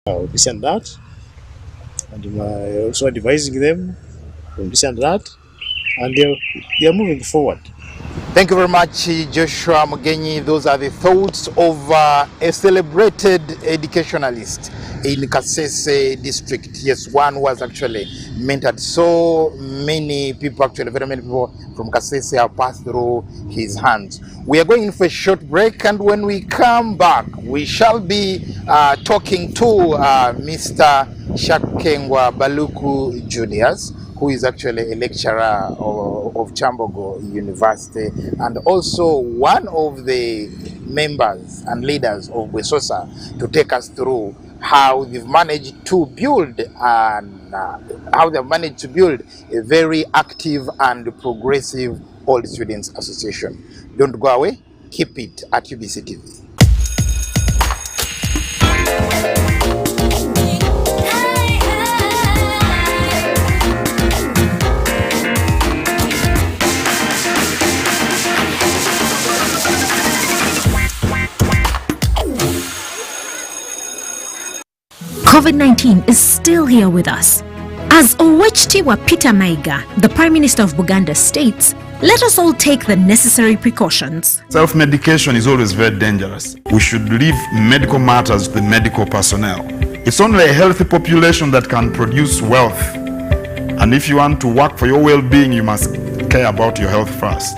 this and that, and also advising them on this and that, and they're moving forward. Thank you very much, Joshua Mugenyi. Those are the thoughts of a celebrated educationalist in Kasese district. Yes, one who has actually mentored so many people, actually very many people from Kasese have passed through his hands. We are going in for a short break, and when we come back, we shall be talking to Mr. Shakengwa Baluku Julius, who is actually a lecturer of Kyambogo University and also one of the members and leaders of Bwesosa, to take us through how they've managed to build a very active and progressive All Students Association. Don't go away, keep it at UBC TV. COVID-19 is still here with us. As Owechtiwa Peter Maiga, the Prime Minister of Buganda, states, let us all take the necessary precautions. Self-medication is always very dangerous. We should leave medical matters to the medical personnel. It's only a healthy population that can produce wealth. And if you want to work for your well-being, you must care about your health first.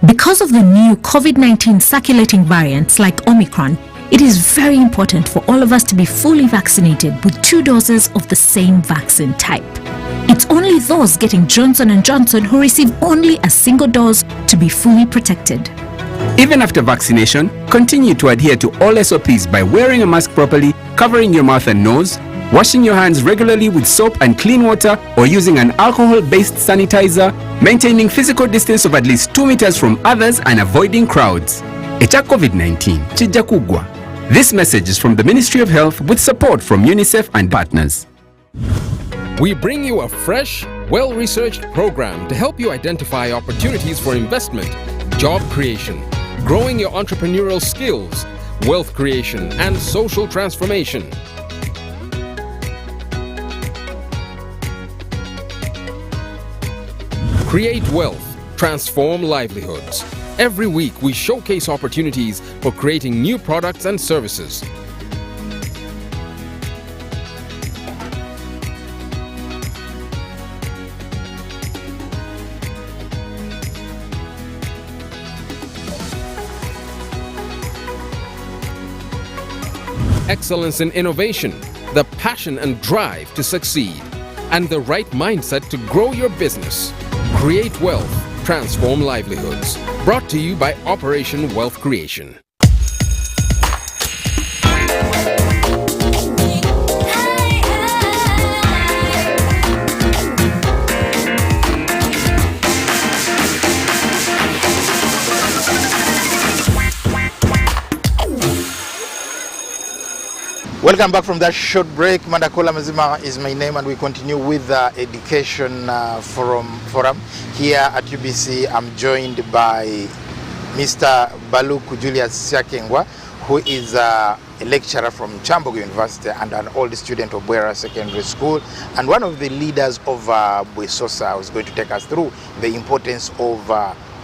Because of the new COVID-19 circulating variants like Omicron, it is very important for all of us to be fully vaccinated with 2 doses of the same vaccine type. It's only those getting Johnson & Johnson who receive only a single dose to be fully protected. Even after vaccination, continue to adhere to all SOPs by wearing a mask properly, covering your mouth and nose, washing your hands regularly with soap and clean water or using an alcohol-based sanitizer, maintaining physical distance of at least 2 meters from others and avoiding crowds. Echa COVID-19 chijja kugwa. This message is from the Ministry of Health with support from UNICEF and partners. We bring you a fresh, well-researched program to help you identify opportunities for investment, job creation, growing your entrepreneurial skills, wealth creation, and social transformation. Create wealth, transform livelihoods. Every week, we showcase opportunities for creating new products and services. Excellence in innovation, the passion and drive to succeed, and the right mindset to grow your business. Create wealth, transform livelihoods. Brought to you by Operation Wealth Creation. Welcome back from that short break. Mandakola Mazima is my name, and we continue with the Education Forum. Here at UBC, I'm joined by Mr. Baluku Julius Shakengwa, who is a lecturer from Kyambogo University and an old student of Bwera Secondary School, and one of the leaders of Bwesosa, who's going to take us through the importance of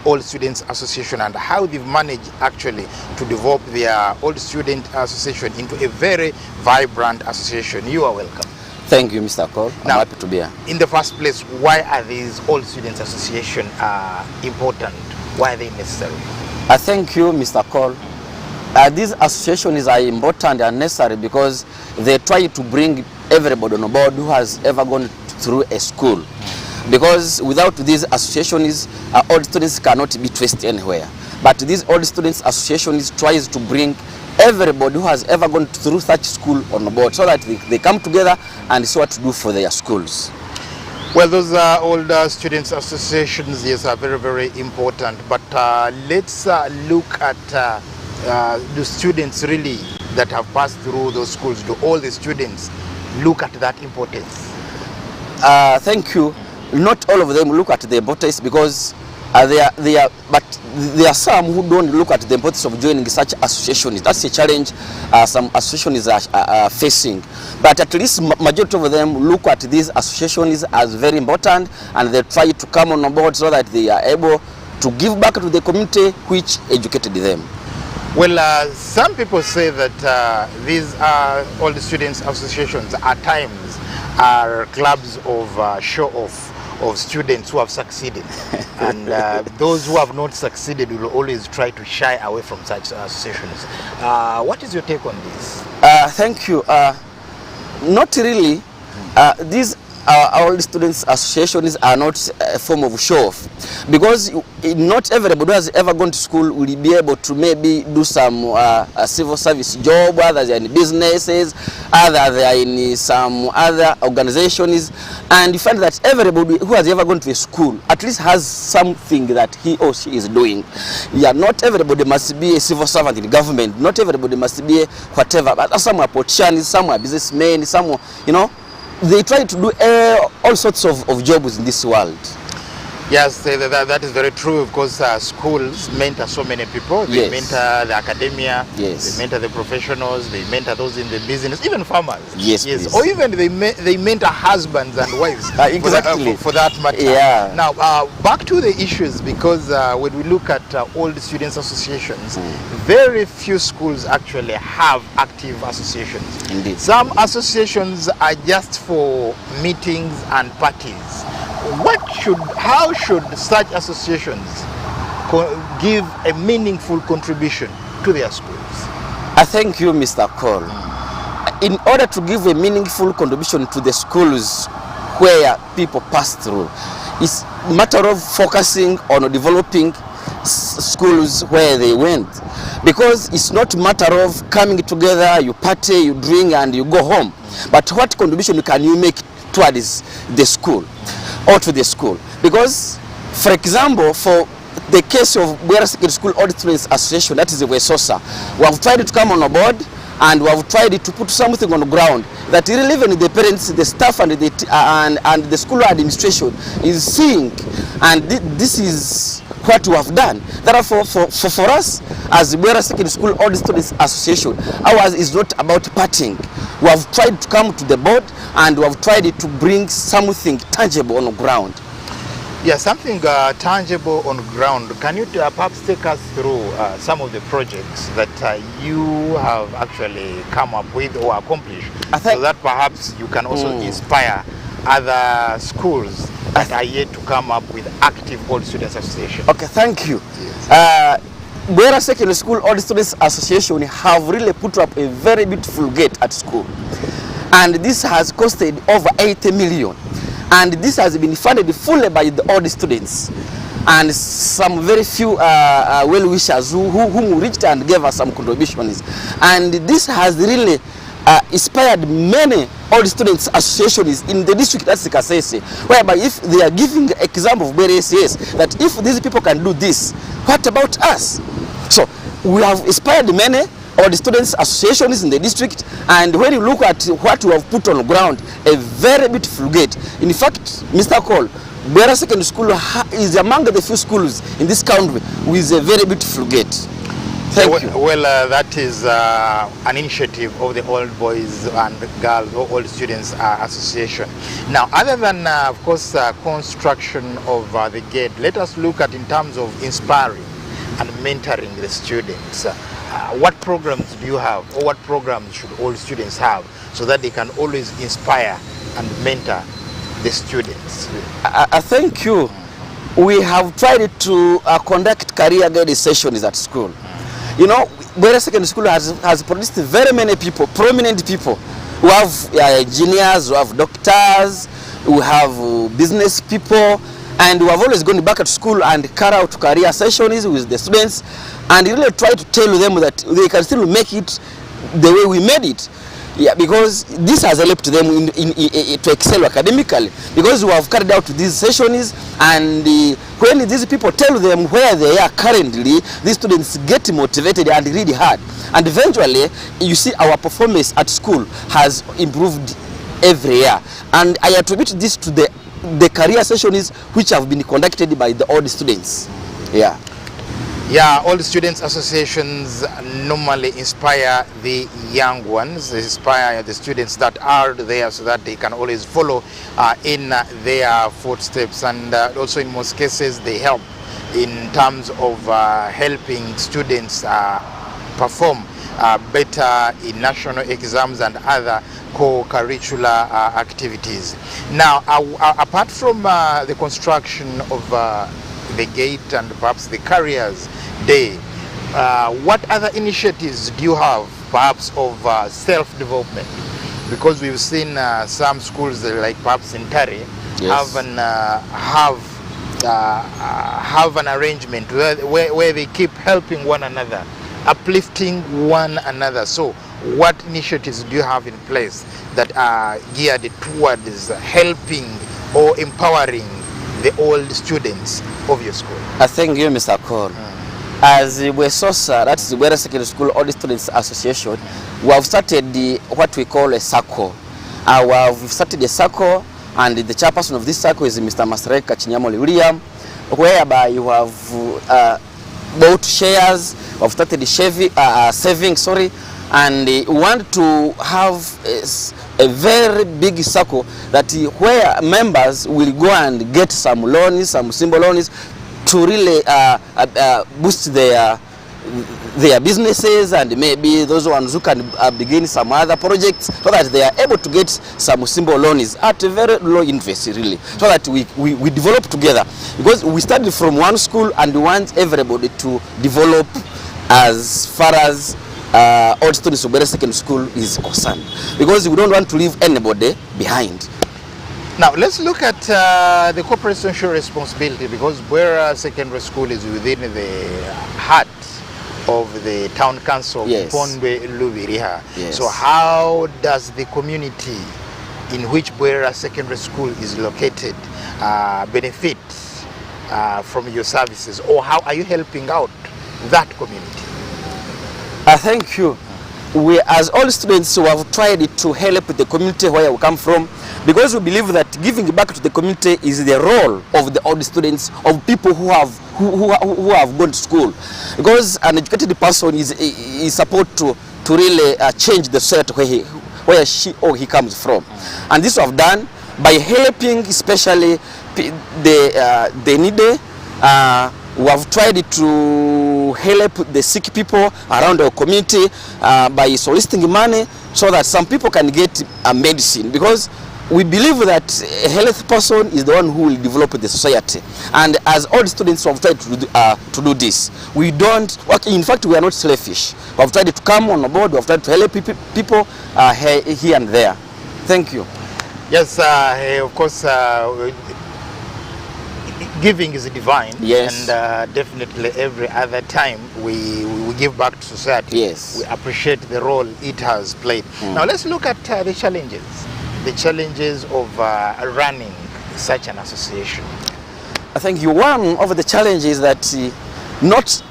All Students Association and how they've managed actually to develop their Old Student Association into a very vibrant association. You are welcome. Thank you, Mr. Cole. I'm happy to be here. In the first place, why are these All Students Association important? Why are they necessary? Thank you, Mr. Cole. These associations are important and necessary because they try to bring everybody on board who has ever gone through a school. Because without these associations, all students cannot be traced anywhere. But these All Students Associations tries to bring everybody who has ever gone through such school on board so that they come together and see what to do for their schools. Well, those older students associations, yes, are very, very important. But let's look at the students really that have passed through those schools. Do all the students look at that importance? Thank you. Not all of them look at the importance because but there are some who don't look at the importance of joining such associations. That's a challenge some associations are facing. But at least majority of them look at these associations as very important, and they try to come on board so that they are able to give back to the community which educated them. Well, some people say that these all the students associations at times are clubs of show-off of students who have succeeded, and those who have not succeeded will always try to shy away from such associations. What is your take on this? Thank you. Not really. These all students associations are not a form of show-off, because not everybody who has ever gone to school will be able to maybe do some civil service job, others are in businesses, others are in some other organizations, and you find that everybody who has ever gone to a school at least has something that he or she is doing. Yeah, not everybody must be a civil servant in the government, not everybody must be a whatever, but some are politicians, some are businessmen, some are, you know, they try to do all sorts of jobs in this world. Yes, that is very true, because schools mentor so many people. They mentor the academia, they mentor the professionals, they mentor those in the business, even farmers. Yes. Or even they mentor husbands and wives. Exactly. For that matter. Yeah. Now, back to the issues, because when we look at all the students associations, very few schools actually have active associations. Indeed. Some associations are just for meetings and parties. How should such associations give a meaningful contribution to their schools? I thank you, Mr. Cole. In order to give a meaningful contribution to the schools where people pass through, it's a matter of focusing on developing schools where they went, because it's not a matter of coming together, you party, you drink, and you go home, but what contribution can you make towards the school or to the school? Because, for example, for the case of Bwera Secondary School All Students Association, that is the WESOSA, we have tried to come on board, and we have tried to put something on the ground that really even the parents, the staff, and the school administration is seeing, and this is what we have done. Therefore, for us as Bwera Secondary School All Students Association, ours is not about partying. We have tried to come to the board, and we have tried to bring something tangible on the ground. Yeah, something tangible on the ground. Can you perhaps take us through some of the projects that you have actually come up with or accomplished, so that perhaps you can also inspire other schools that are yet to come up with active All Students Association? Okay, thank you. Bwera Secondary School All Students Association have really put up a very beautiful gate at school, and this has costed over 80 million, and this has been funded fully by the all students and some very few well-wishers whom reached and gave us some contributions, and this has really inspired many all students associations in the district, that's Kasese, whereby if they are giving example of Bwera SAS, that if these people can do this, what about us? So we have inspired many all the students associations in the district, and when you look at what we have put on the ground, a very beautiful gate. In fact, Mr. Cole, Bwera Secondary School is among the few schools in this country with a very beautiful gate. Thank you. Well, that is an initiative of the Old Boys and Girls or Old Students Association. Now, other than, of course, construction of the gate, let us look at in terms of inspiring and mentoring the students. What programs do you have, or what programs should all students have, so that they can always inspire and mentor the students? I thank you. We have tried to conduct career guidance sessions at school. You know, Bwera Secondary School has produced very many people, prominent people, who have engineers, who have doctors, who have business people, and we have always gone back at school and carry out career sessions with the students, and really try to tell them that they can still make it the way we made it. Yeah, because this has helped them to excel academically, because we have carried out these sessions, and when these people tell them where they are currently, these students get motivated and really hard, and eventually you see our performance at school has improved every year, and I attribute this to the career sessions which have been conducted by the old students. Yeah. Yeah, all the students' associations normally inspire the young ones, they inspire the students that are there so that they can always follow in their footsteps, and also in most cases they help in terms of helping students perform better in national exams and other co-curricular activities. Now, apart from the construction of the gate and perhaps the Careers Day, what other initiatives do you have perhaps of self-development? Because we've seen some schools like perhaps in Tari Yes. have an arrangement where they keep helping one another, uplifting one another. So what initiatives do you have in place that are geared towards helping or empowering the old students of your school? I thank you, Mr. Cole. As WESOSA, that's the Bwera Secondary School Old Students Association, we have started what we call a circle. We have started a circle, and the chairperson of this circle is Mr. Masareka Chinyamoli William, whereby you have bought shares, we have started saving, and we want to have a very big circle that where members will go and get some loans, some simple loans, to really boost their businesses, and maybe those ones who can begin some other projects, so that they are able to get some simple loans at a very low interest, really, so that we develop together. Because we started from one school and we want everybody to develop as far as Old Students of Bwera Secondary School is concerned, because we don't want to leave anybody behind. Now let's look at the corporate social responsibility, because Bwera Secondary School is within the heart of the town council of Yes. Pondwe Lubiriha. Yes. So how does the community in which Bwera Secondary School is located benefit from your services, or how are you helping out that community? Thank you. We, as all students, who have tried to help the community where we come from, because we believe that giving back to the community is the role of the old students, of people who have gone to school. Because an educated person is supposed to really change the society where she or he comes from, and this we have done by helping, especially the needy. We have tried to help the sick people around our community by soliciting money, so that some people can get a medicine, because we believe that a healthy person is the one who will develop the society. And as all the students who have tried to do this, we don't work. In fact, we are not selfish. We have tried to come on board. We have tried to help people here and there. Thank you. Yes, of course, giving is divine. Yes. And definitely every other time we give back to society, Yes. we appreciate the role it has played. Now let's look at the challenges of running such an association. I think one of the challenges that not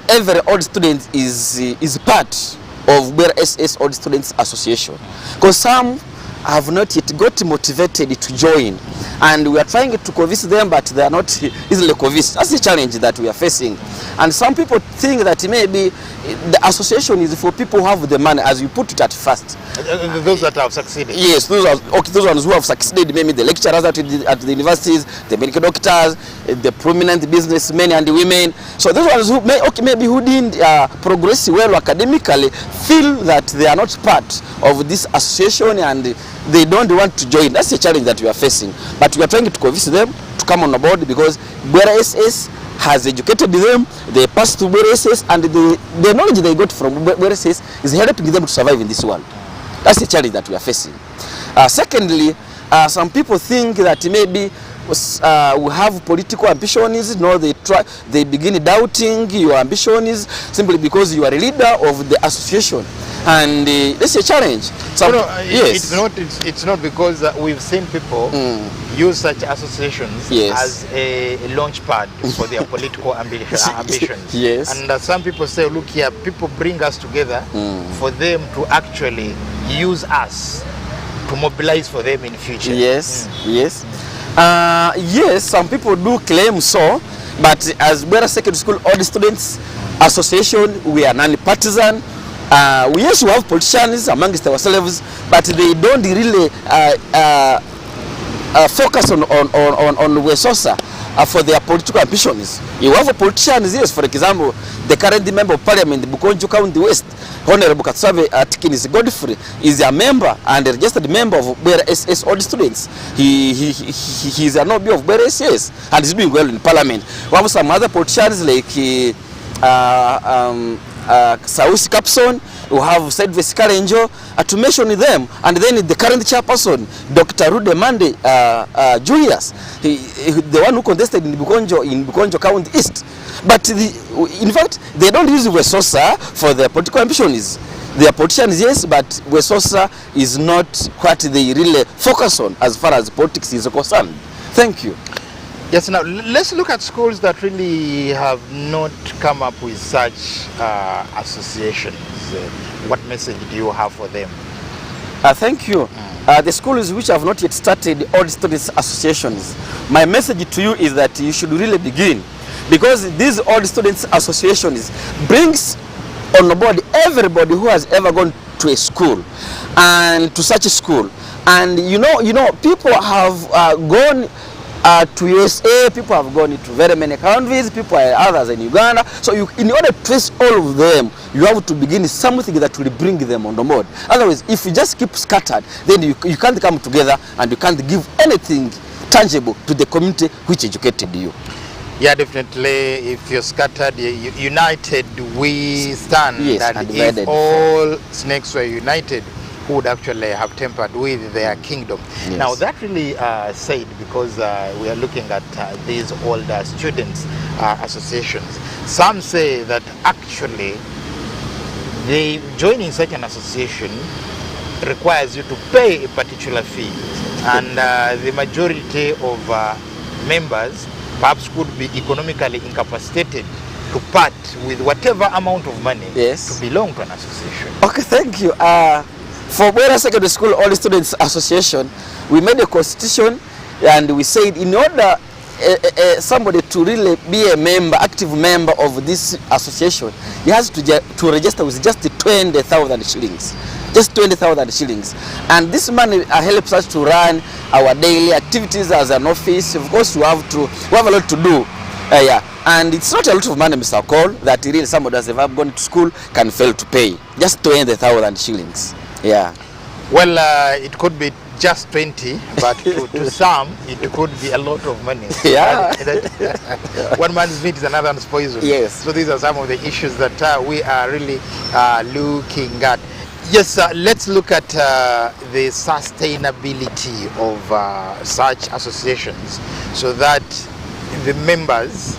every old student is part of Bwera SS Old Students Association, because some have not yet got motivated to join, and we are trying to convince them, but they are not easily convinced. That's the challenge that we are facing. And some people think that maybe the association is for people who have the money, as you put it at first. Those that have succeeded. Yes, those ones who have succeeded, maybe the lecturers at the universities, the medical doctors, the prominent businessmen and women. So those ones who maybe who didn't progress well academically, feel that they are not part of this association and they don't want to join. That's the challenge that we are facing. But we are trying to convince them to come on board, because Bwera SS has educated them, they passed through Bwera SS, and the knowledge they got from Bwera SS is helping them to survive in this world. That's the challenge that we are facing. Secondly, some people think that maybe we have political ambitions. No, they begin doubting your ambitions simply because you are a leader of the association, and this is a challenge. Yes. It's not because we've seen people use such associations as a launch pad for their political ambitions. Yes. And some people say, look here, people bring us together for them to actually use us to mobilize for them in future. Yes, yes. Yes, some people do claim so, But as Bwera Secondary School All Students Association, we are non-partisan. We also have politicians amongst ourselves, but they don't really focus on Wesosa for their political ambitions. You have a politician, yes, for example, the current member of parliament, Bukonjo County West, Honorable Katsabe Atkinis Godfrey, is a member and a registered member of Bwera SS All Students. He is an OB of Bwera SS and is doing well in parliament. We have some other politicians like Sausi Kapson, we have Said Vesikarenjo, to mention them, and then the current chairperson, Dr. Rude Mande Julius, the one who contested in Bukonjo County East. But in fact, they don't use Wesosa for their political ambitions. They are politicians, yes, but Wesosa is not what they really focus on as far as politics is concerned. Thank you. Yes, now let's look at schools that really have not come up with such associations. What message do you have for them? Thank you. The schools which have not yet started all students associations, my message to you is that you should really begin, because these all students associations brings on board everybody who has ever gone to a school and to such a school. And you know people have gone to USA, people have gone into very many countries, people are others in Uganda. So in order to trace all of them, you have to begin something that will bring them on the board. Otherwise, if you just keep scattered, then you can't come together and you can't give anything tangible to the community which educated you. Yeah, definitely. If you're scattered, united we stand. Yes, and if all snakes were united, who would actually have tempered with their kingdom. Yes. Now that really said, because we are looking at these older students associations, some say that actually joining such an association requires you to pay a particular fee, and the majority of members perhaps could be economically incapacitated to part with whatever amount of money to belong to an association. Okay, thank you. For Bwera Secondary School All Students Association, we made a constitution, and we said in order somebody to really be a member, active member of this association, he has to register with just 20,000 shillings. Just 20,000 shillings. And this money helps us to run our daily activities as an office. Of course, we have a lot to do. And it's not a lot of money, Mr. Cole, that really somebody who has ever gone to school can fail to pay. Just 20,000 shillings. Yeah. Well, it could be just 20, but to some, it could be a lot of money. Yeah. One man's meat is another man's poison. Yes. So these are some of the issues that we are really looking at. Yes, let's look at the sustainability of such associations, so that the members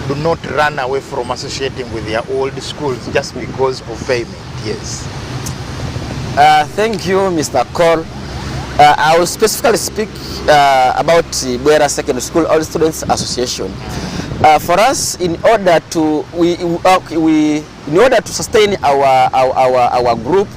do not run away from associating with their old schools just because of payment. Yes. Thank you, Mr. Cole. I will specifically speak about Bwera Secondary School All Students Association. For us, in order to sustain our group,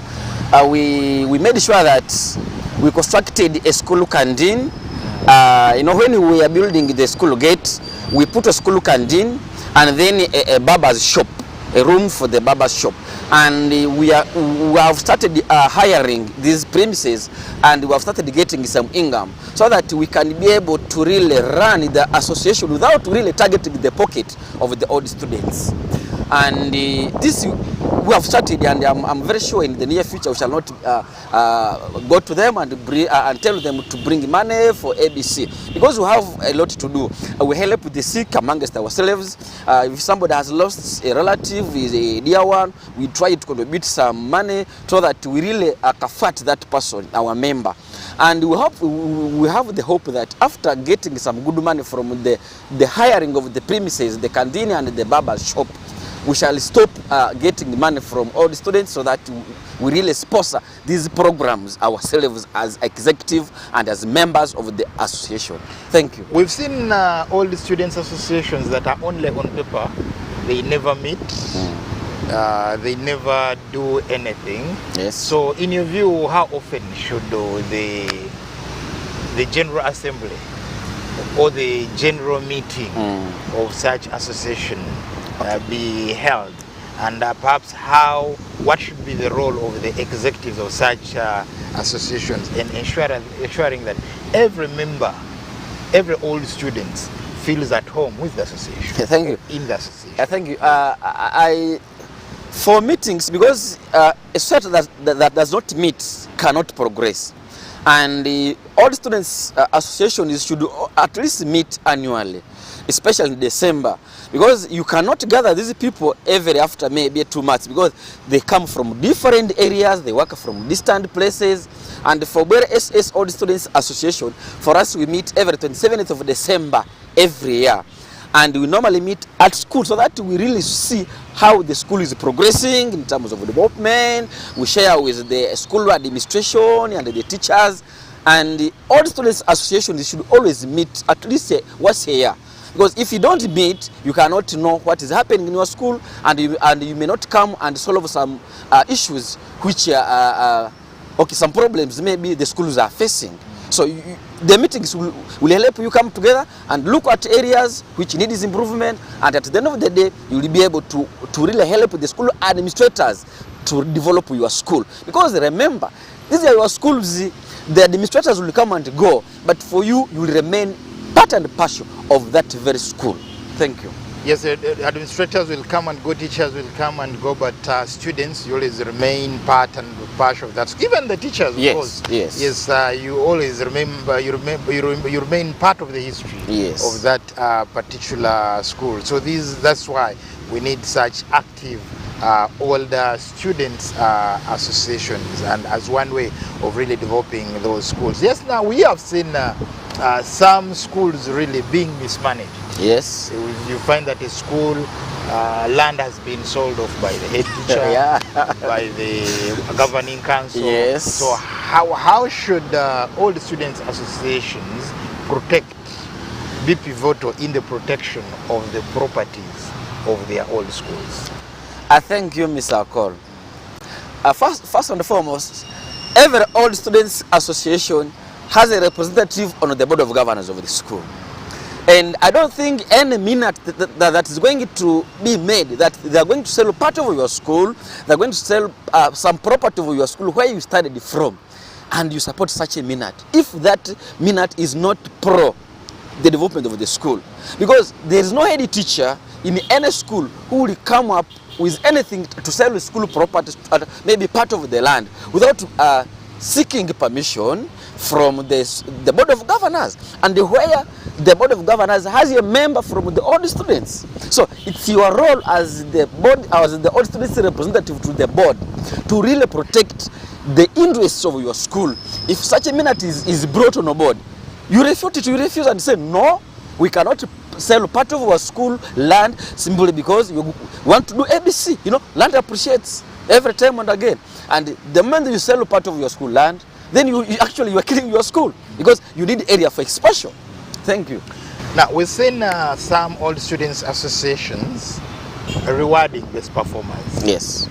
we made sure that we constructed a school canteen. When we are building the school gate, we put a school canteen and then a barber's shop, a room for the barber's shop. And we have started hiring these premises, and we have started getting some income, so that we can be able to really run the association without really targeting the pocket of the old students. And this we have started, and I'm very sure in the near future we shall not go to them and tell them to bring money for ABC, because we have a lot to do. We help the sick amongst ourselves. If somebody has lost a relative, is a dear one, we try to contribute some money so that we really comfort that person, our member. And we have the hope that after getting some good money from the hiring of the premises, the canteen and the barber shop, we shall stop getting money from all the students, so that we really sponsor these programs ourselves as executive and as members of the association. Thank you. We've seen all the students associations that are only on paper. They never meet. They never do anything. Yes. So in your view, how often should the General Assembly or the general meeting of such association be held, and perhaps what should be the role of the executives of such associations in ensuring that every member, every old student feels at home with the association. Thank you. In the association. Thank you. For meetings, because a society that does not meet cannot progress. And all students associations should at least meet annually, especially in December, because you cannot gather these people every after maybe 2 months, because they come from different areas, they work from distant places. And for Bwere SS All Students Association, for us we meet every 27th of December every year. And we normally meet at school so that we really see how the school is progressing in terms of development. We share with the school administration and the teachers. And all students associations should always meet at least once a year. Because if you don't meet, you cannot know what is happening in your school, and you may not come and solve some issues which some problems maybe the schools are facing. So the meetings will help you come together and look at areas which need improvement, and at the end of the day, you will be able to really help the school administrators to develop your school. Because remember, these are your schools, the administrators will come and go, but for you, you will remain part and parcel of that very school. Thank you. Yes, administrators will come and go, teachers will come and go, but students, you always remain part and parcel of that. Even the teachers, of course. Yes. You always remember, you remain part of the history of that particular school. So that's why we need such active older students associations, and as one way of really developing those schools. Yes, now we have seen some schools really being mismanaged. Yes. You find that a school land has been sold off by the head teacher, by the governing council. Yes. So how should all the students associations be pivotal in the protection of the properties of their old schools? I thank you, Mr. Akol. First and foremost, every old students association has a representative on the board of governors of the school. And I don't think any minute that is going to be made that they are going to sell part of your school, they are going to sell some property of your school where you studied from, and you support such a minute, if that minute is not pro the development of the school. Because there is no head teacher in any school who will come up with anything to sell school property, maybe part of the land, without seeking permission from the board of governors, and where the board of governors has a member from the old students. So it's your role as the board, as the old students representative to the board, to really protect the interests of your school. If such a minute is brought on board, you refute it, you refuse and say, no, we cannot sell part of our school land simply because you want to do ABC. You know, land appreciates every time and again. And the moment you sell part of your school land, then you are killing your school, because you need area for expansion. Thank you. Now, we've seen some old students associations rewarding best performers. Yes.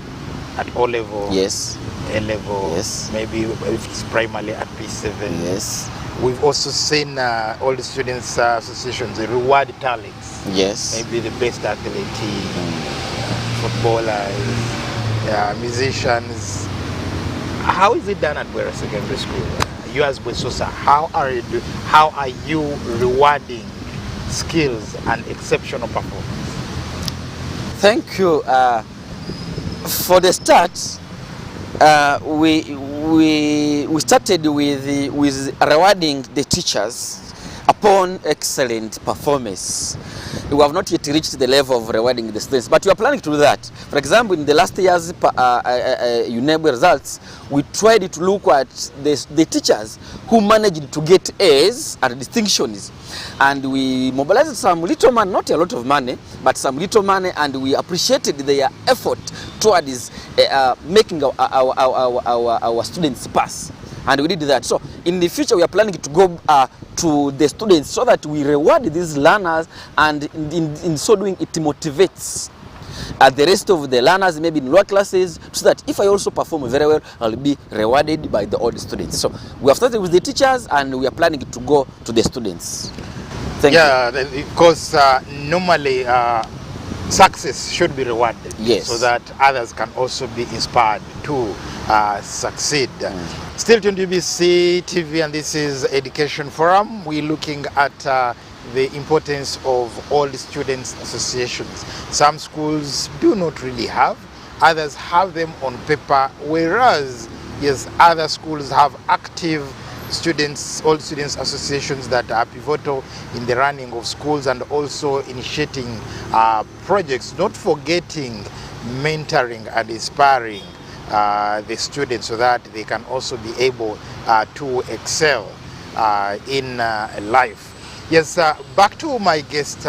At O level. Yes. A level. Yes. Maybe if it's primarily at P7. Yes. We've also seen old students associations reward talents. Yes. Maybe the best athlete, footballers, musicians. How is it done at Bwere Secondary School? You as Bwesosa, how are you rewarding skills and exceptional performance? Thank you. For the start, we started with rewarding the teachers upon excellent performance. We have not yet reached the level of rewarding the students, but we are planning to do that. For example, in the last year's UNEB results, we tried to look at the teachers who managed to get A's and distinctions. And we mobilized some little money, not a lot of money, but some little money, and we appreciated their effort towards making our students pass. And we did that. So in the future, we are planning to go to the students so that we reward these learners, and in so doing, it motivates the rest of the learners, maybe in lower classes, so that if I also perform very well, I'll be rewarded by the old students. So we have started with the teachers, and we are planning to go to the students. Thank you. Yeah, because normally success should be rewarded, Yes. so that others can also be inspired to succeed. Still tuned to UBC TV, and this is Education Forum. We're looking at the importance of all students associations. Some schools do not really have, others have them on paper, whereas yes, other schools have active students, all students associations that are pivotal in the running of schools and also initiating projects, not forgetting mentoring and inspiring the students so that they can also be able to excel in life. Yes, back to my guest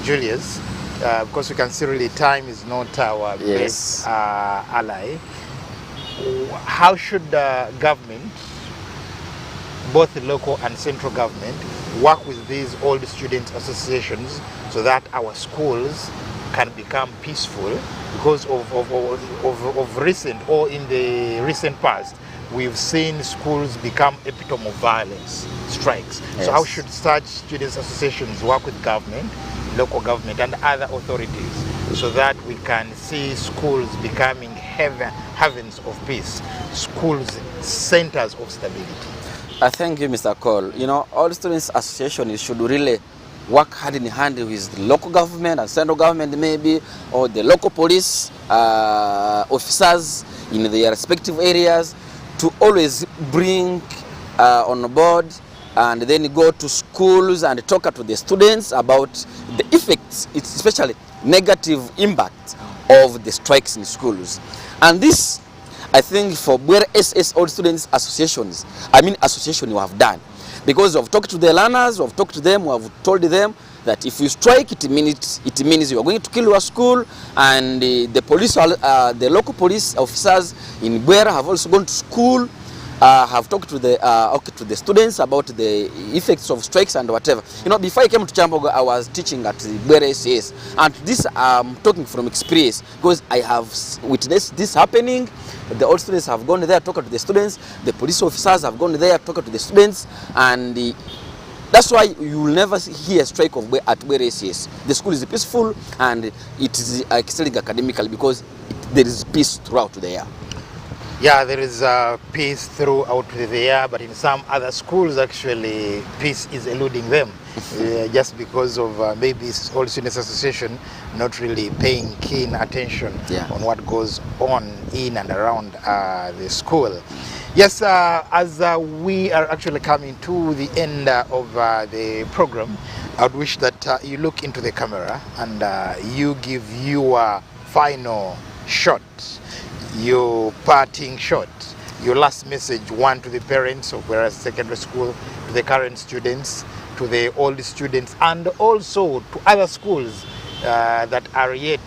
Julius, because we can see really time is not our Yes. best ally. How should government, both the local and central government, work with these old student associations so that our schools can become peaceful? Because of recent, or in the recent past, we've seen schools become epitome of violence, strikes. Yes. So how should such students associations work with government, local government and other authorities so that we can see schools becoming heavens of peace, schools centers of stability? Thank you, Mr. Cole. You know, all students associations should really work hand in hand with the local government and central government maybe, or the local police officers in their respective areas, to always bring on board and then go to schools and talk to the students about the effects, especially negative impact of the strikes in schools. And this, I think, for Bwera SS All Students Associations, association you have done, because we have talked to the learners, we have talked to them, we have told them that if you strike, it means you are going to kill your school, and the police, the local police officers in Bwera have also gone to school, have talked to the students about the effects of strikes and whatever. You know, before I came to Chambogo, I was teaching at Bwera SAS, and this I'm talking from experience because I have witnessed this happening. The old students have gone there, talked to the students. The police officers have gone there, talked to the students, and that's why you will never hear a strike at Bwera SAS. The school is peaceful and it is excelling academically because there is peace throughout the year. Yeah, there is peace throughout the year, but in some other schools, actually, peace is eluding them just because of maybe all students association not really paying keen attention on what goes on in and around the school. Yes, as we are actually coming to the end of the program, I would wish that you look into the camera and you give your final shot, your parting shot, your last message, one to the parents of Bwera Secondary School, to the current students, to the old students, and also to other schools that are yet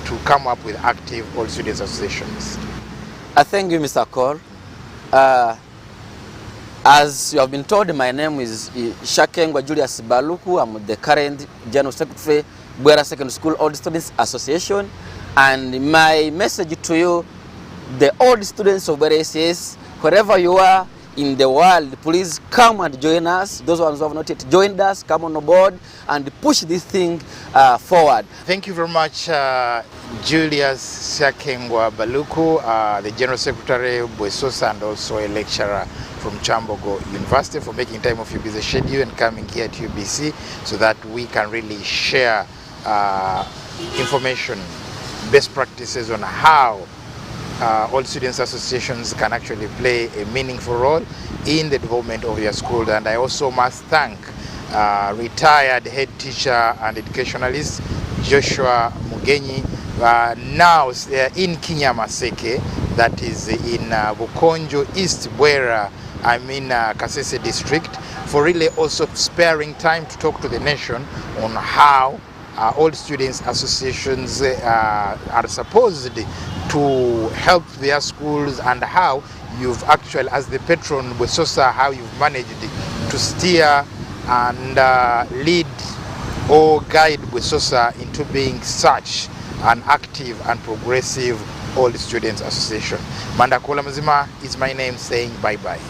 to come up with active old students associations. Thank you, Mr. Cole. As you have been told, my name is Shakengwa Julius Baluku. I'm the current General Secretary, Bwera Secondary School Old Students Association. And my message to you, the old students of Bwera SAS, wherever you are in the world, please come and join us. Those ones who have not yet joined us, come on board and push this thing forward. Thank you very much, Julius Shakengwa Baluku, the General Secretary of BWESOSA and also a lecturer from Chambogo University, for making time of your busy schedule and coming here to UBC so that we can really share information, best practices on how all students associations can actually play a meaningful role in the development of your school. And I also must thank retired head teacher and educationalist Joshua Mugenyi, now in Kinyamaseke, that is in Bukonjo East Bwera, Kasese district, for really also sparing time to talk to the nation on how all students associations are supposed to help their schools, and how you've actually, as the patron BWESOSA, how you've managed to steer and lead or guide BWESOSA into being such an active and progressive old students association. Mandakola Mazima is my name, saying bye-bye.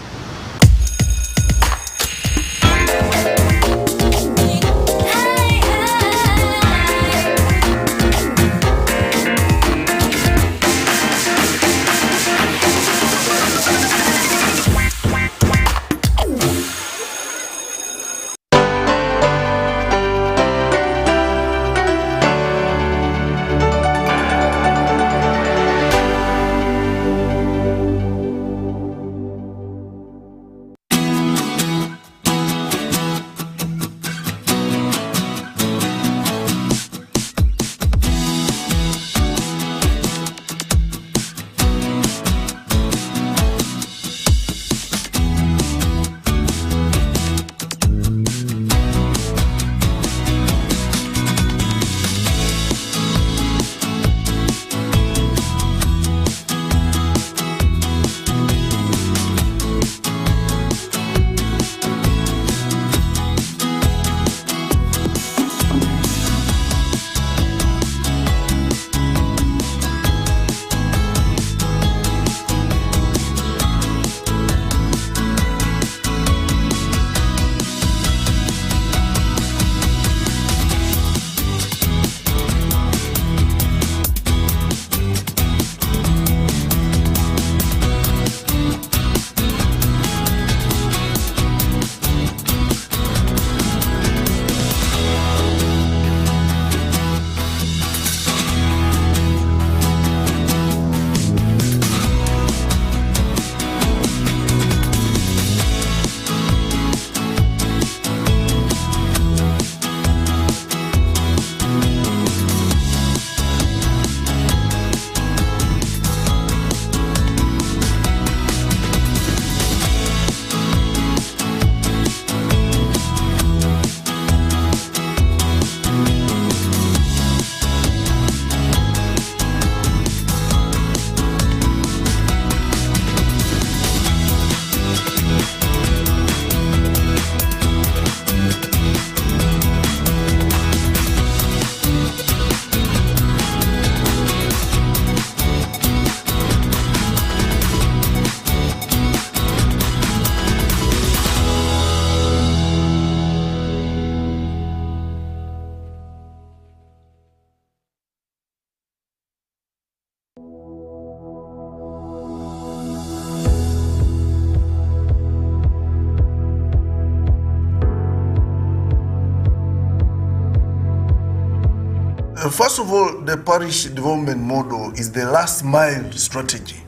First of all, the parish development model is the last mile strategy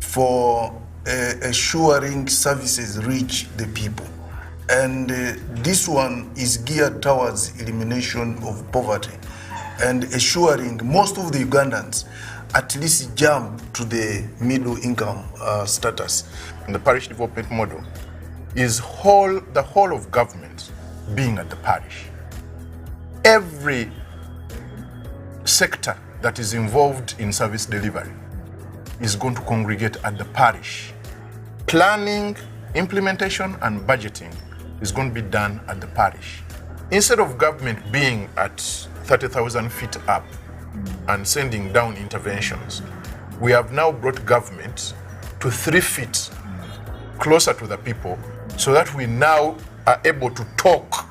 for assuring services reach the people. And this one is geared towards elimination of poverty and assuring most of the Ugandans at least jump to the middle income status. And the parish development model is the whole of government being at the parish. Every sector that is involved in service delivery is going to congregate at the parish. Planning, implementation, and budgeting is going to be done at the parish. Instead of government being at 30,000 feet up and sending down interventions, we have now brought government to 3 feet closer to the people so that we now are able to talk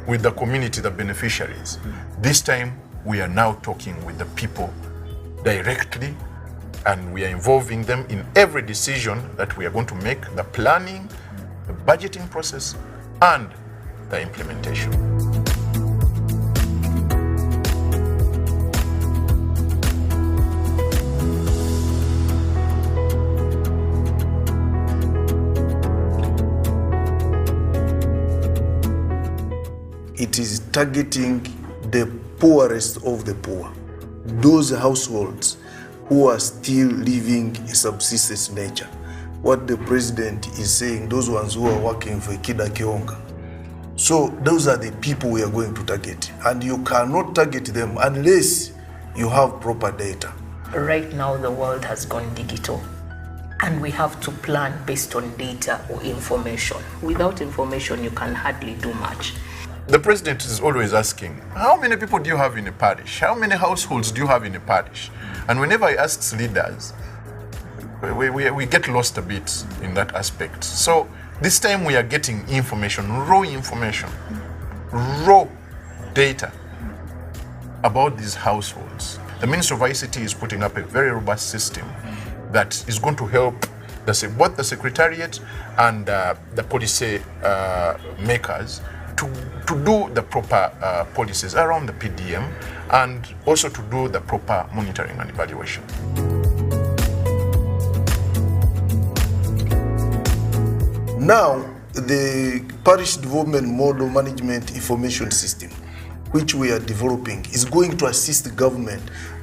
with the community, the beneficiaries. This time, we are now talking with the people directly, and we are involving them in every decision that we are going to make, the planning, the budgeting process, and the implementation. It is targeting the poorest of the poor, those households who are still living a subsistence nature. What the president is saying, those ones who are working for Kida Kionga. So those are the people we are going to target, and you cannot target them unless you have proper data. Right now the world has gone digital, and we have to plan based on data or information. Without information, you can hardly do much. The president is always asking, how many people do you have in a parish? How many households do you have in a parish? And whenever he asks leaders, we get lost a bit in that aspect. So this time we are getting information, raw data about these households. The Ministry of ICT is putting up a very robust system that is going to help both the Secretariat and the policy makers to do the proper policies around the PDM, and also to do the proper monitoring and evaluation. Now, the parish development model management information system, which we are developing, is going to assist the government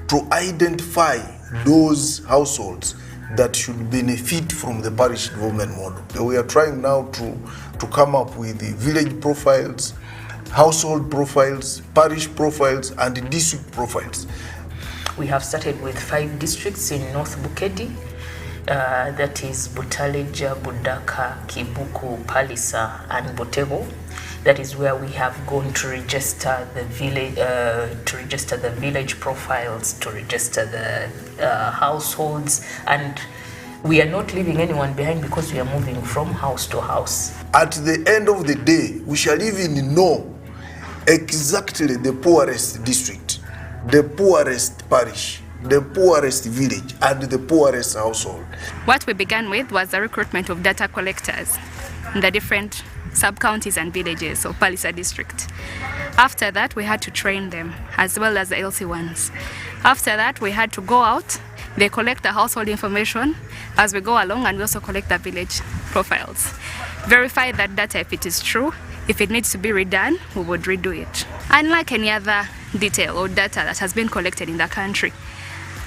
to identify those households that should benefit from the parish development model. We are trying now to come up with the village profiles, household profiles, parish profiles, and the district profiles. We have started with 5 districts in North Bukedi, that is Butaleja, Budaka, Kibuku, Palisa, and Botevo. That is where we have gone to register the village profiles, to register the households, and we are not leaving anyone behind because we are moving from house to house. At the end of the day, we shall even know exactly the poorest district, the poorest parish, the poorest village, and the poorest household. What we began with was the recruitment of data collectors in the different sub-counties and villages of Palisa district. After that, we had to train them, as well as the LC ones. After that, we had to go out, they collect the household information as we go along, and we also collect the village profiles. Verify that data if it is true. If it needs to be redone, we would redo it. Unlike any other detail or data that has been collected in the country,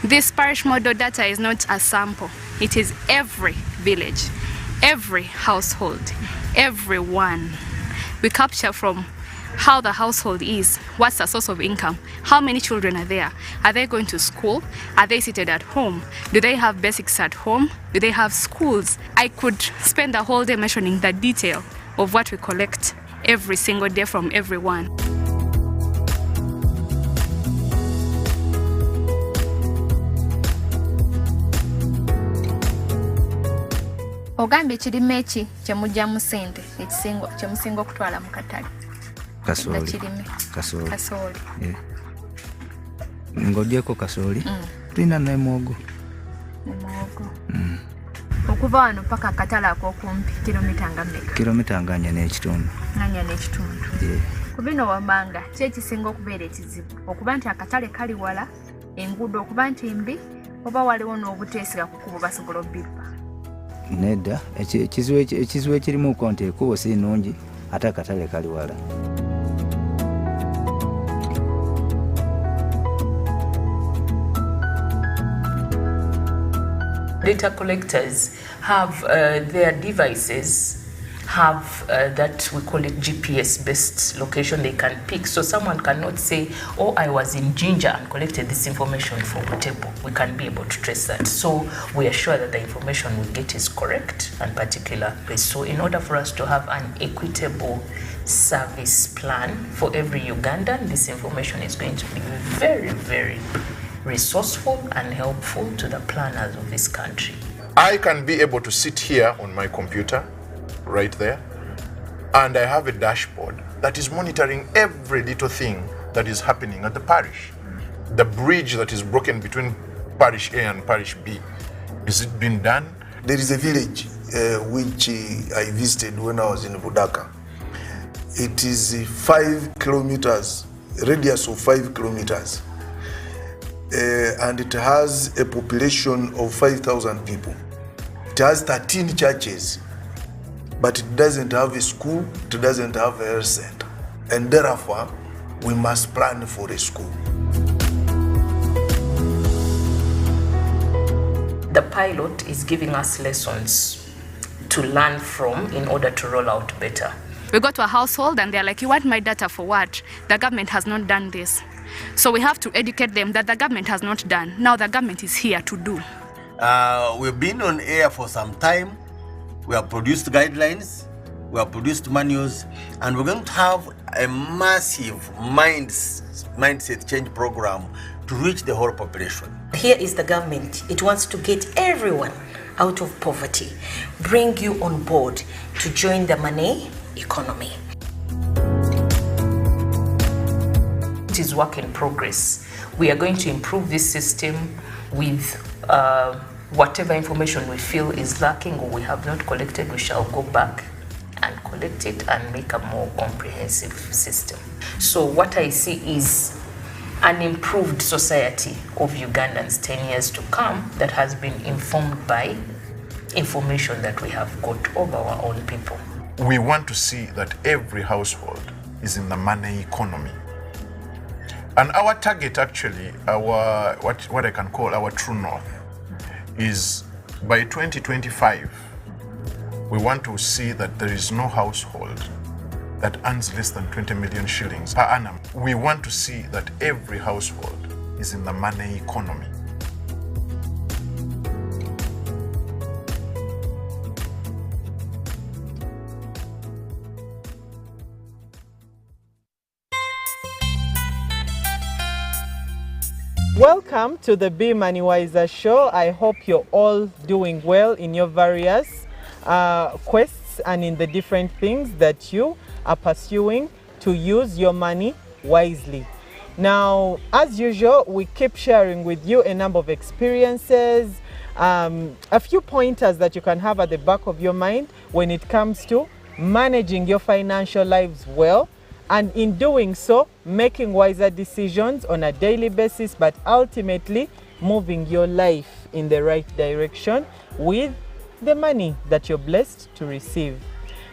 this parish model data is not a sample. It is every village, every household, everyone. We capture from how the household is, what's the source of income, how many children are there, are they going to school, are they seated at home, do they have basics at home, do they have schools. I could spend the whole day mentioning the detail of what we collect every single day from everyone. Ogambye kirime ki kyemujjamu ssente kyemusinga okutwala mu katale? Kasooli. Ng'ogyeko kasooli tulina ne mwogo. Okuva wano paka akatale ak'okumpi kilomita nga mmeka? Kilomita nga 4 n'ekitundu. 4 n'ekitundu. Ku bino wammanga ki ekisinga okubeera ekizibu okuba nti akatale kali wala, enguudo okuba nti mbi, oba waliwo n'obuteesiga ku kkubo basobola obbibba? Nedda, ekizibu ekirimu ko nti ekkubo si nnungi ate akatale kali wala. Data collectors have their devices have that we call it GPS based location they can pick, so someone cannot say, oh, I was in Ginger and collected this information for Butembo. We can be able to trace that, so we are sure that the information we get is correct and particular. So in order for us to have an equitable service plan for every Ugandan, this information is going to be very, very resourceful and helpful to the planners of this country. I can be able to sit here on my computer right there, and I have a dashboard that is monitoring every little thing that is happening at the parish. The bridge that is broken between parish A and parish B, is it been done? There is a village which I visited when I was in Budaka. It is 5 kilometers, radius of 5 kilometers. And it has a population of 5,000 people. It has 13 churches, but it doesn't have a school, it doesn't have a health center. And therefore, we must plan for a school. The pilot is giving us lessons to learn from in order to roll out better. We go to a household and they're like, you want my data for what? The government has not done this. So we have to educate them that the government has not done. Now the government is here to do. We've been on air for some time. We have produced guidelines, we have produced manuals, and we're going to have a massive mindset change program to reach the whole population. Here is the government. It wants to get everyone out of poverty, bring you on board to join the money economy. It is work in progress. We are going to improve this system with whatever information we feel is lacking or we have not collected. We shall go back and collect it and make a more comprehensive system. So what I see is an improved society of Ugandans 10 years to come that has been informed by information that we have got of our own people. We want to see that every household is in the money economy. And our target, actually, our what I can call our true north, is by 2025, we want to see that there is no household that earns less than 20 million shillings per annum. We want to see that every household is in the money economy. Welcome to the Be Money Wiser show. I hope you're all doing well in your various quests and in the different things that you are pursuing to use your money wisely. Now, as usual, we keep sharing with you a number of experiences, a few pointers that you can have at the back of your mind when it comes to managing your financial lives well, and in doing so, making wiser decisions on a daily basis, but ultimately moving your life in the right direction with the money that you're blessed to receive.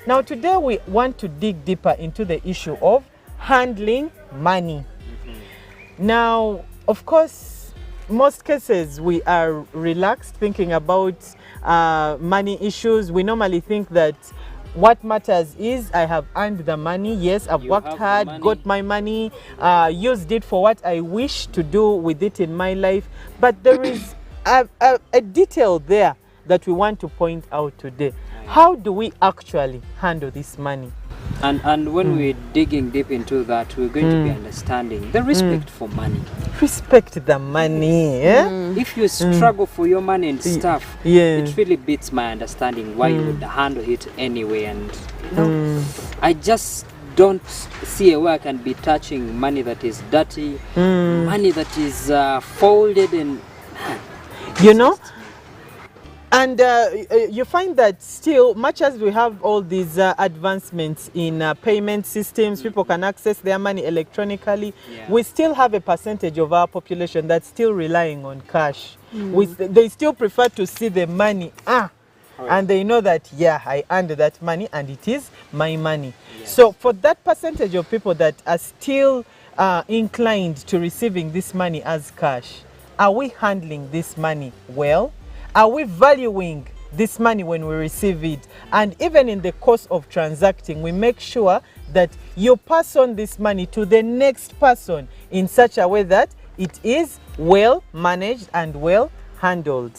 Now, today we want to dig deeper into the issue of handling money. Now, of course, most cases we are relaxed thinking about money issues. We normally think that what matters is I have earned the money. Yes, I've worked hard, got my money, used it for what I wish to do with it in my life. But there is a detail there that we want to point out today. How do we actually handle this money? And when we're digging deep into that, we're going to be understanding the respect for money. Respect the money. Eh? If you struggle for your money and stuff, it really beats my understanding why you would handle it anyway. And you know, I just don't see a way I can be touching money that is dirty, money that is folded and... You know, And you find that still, much as we have all these advancements in payment systems, people can access their money electronically, we still have a percentage of our population that's still relying on cash. They still prefer to see the money, and they know that, yeah, I earned that money and it is my money. So for that percentage of people that are still inclined to receiving this money as cash, are we handling this money well? Are we valuing this money when we receive it? And even in the course of transacting, we make sure that you pass on this money to the next person in such a way that it is well managed and well handled.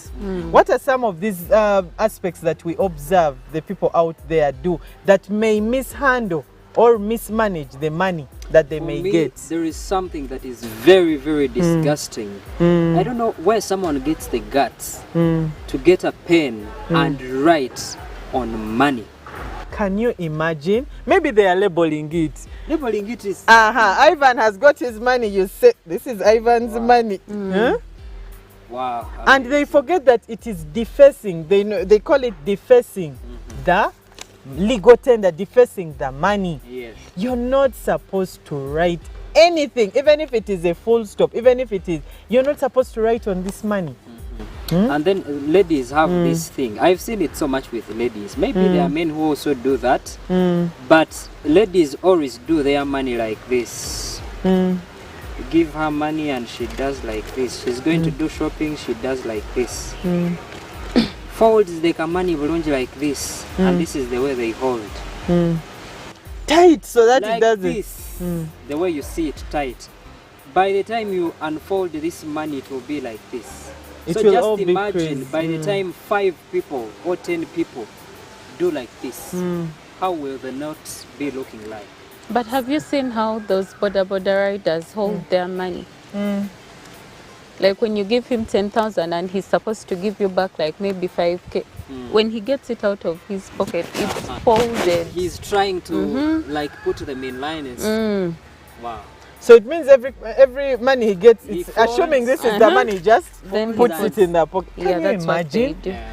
What are some of these aspects that we observe the people out there do that may mishandle or mismanage the money that they may get? There is something that is very, very disgusting. I don't know where someone gets the guts to get a pen and write on money. Can you imagine? Maybe they are labeling it. Labeling it is... Ivan has got his money. You say, this is Ivan's money. Wow. And they forget that it is defacing. They call it defacing the legal tender, defacing the money. Yes. You're not supposed to write anything, even if it is a full stop, even if it is, you're not supposed to write on this money. And then ladies have this thing. I've seen it so much with ladies. Maybe there are men who also do that. But ladies always do their money like this. You give her money and she does like this. She's going to do shopping, she does like this. Folds the money bulungi like this. And this is the way they hold. Tight so that like it doesn't. This, the way you see it tight. By the time you unfold this money, it will be like this. It so will just all be imagine crazy. by the time 5 people or 10 people do like this, how will the notes be looking like? But have you seen how those border riders hold their money? Like when you give him 10,000 and he's supposed to give you back like maybe 5K. When he gets it out of his pocket, it's folded. He's trying to like put them in line and wow. So it means every money he gets, it's assuming this is the money, just then puts it in the pocket. Can you that's imagine? what they do.